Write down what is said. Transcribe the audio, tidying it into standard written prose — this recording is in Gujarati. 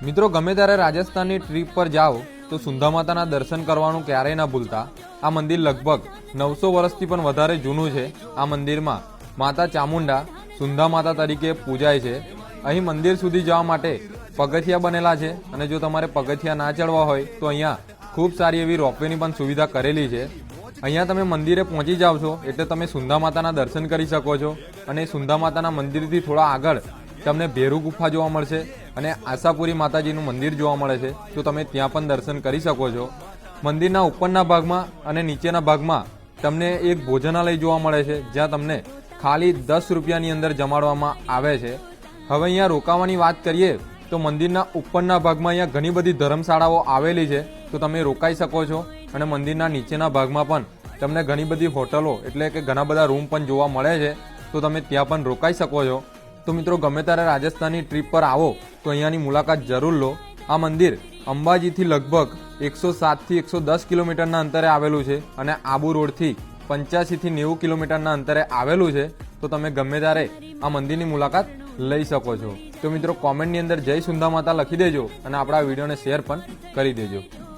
મિત્રો ગમે ત્યારે રાજસ્થાનની ટ્રીપ પર જાઓ તો સુંધા માતાના દર્શન કરવાનું ક્યારેય ના ભૂલતા। આ મંદિર લગભગ 900 વર્ષથી પણ વધારે જૂનું છે। આ મંદિરમાં માતા ચામુંડા સુંધા માતા તરીકે પૂજાય છે। અહીં મંદિર સુધી જવા માટે પગથિયા બનેલા છે અને જો તમારે પગથિયા ના ચડવા હોય તો અહીંયા ખૂબ સારી એવી રોપવેની પણ સુવિધા કરેલી છે। અહીંયા તમે મંદિરે પહોંચી જાવ છો એટલે તમે સુંધા માતાના દર્શન કરી શકો છો અને સુંધા માતાના મંદિરથી થોડા આગળ તમને ભેરુ ગુફા જોવા મળશે અને આશાપુરી માતાજીનું મંદિર જોવા મળે છે, તો તમે ત્યાં પણ દર્શન કરી શકો છો। મંદિરના ઉપરના ભાગમાં અને નીચેના ભાગમાં તમને એક ભોજનાલય જોવા મળે છે, જ્યાં તમને ખાલી 10 રૂપિયાની અંદર જમાડવામાં આવે છે। હવે અહીંયા રોકાવાની વાત કરીએ તો મંદિરના ઉપરના ભાગમાં અહીંયા ઘણી બધી ધર્મશાળાઓ આવેલી છે, તો તમે રોકાઈ શકો છો અને મંદિરના નીચેના ભાગમાં પણ તમને ઘણી બધી હોટલો એટલે કે ઘણા બધા રૂમ પણ જોવા મળે છે, તો તમે ત્યાં પણ રોકાઈ શકો છો। તો મિત્રો ગમે ત્યારે રાજસ્થાનની ટ્રીપ પર આવો તો અહીંયાની મુલાકાત જરૂર લો। આ મંદિર અંબાજીથી લગભગ 107 થી 110 કિલોમીટરના અંતરે આવેલું છે અને આબુ રોડથી 85 થી 90 કિલોમીટરના અંતરે આવેલું છે, તો તમે ગમે ત્યારે આ મંદિરની મુલાકાત લઈ શકો છો। તો મિત્રો કોમેન્ટની અંદર જય સુંધા માતા લખી દેજો અને આપણા વિડીયોને શેર પણ કરી દેજો।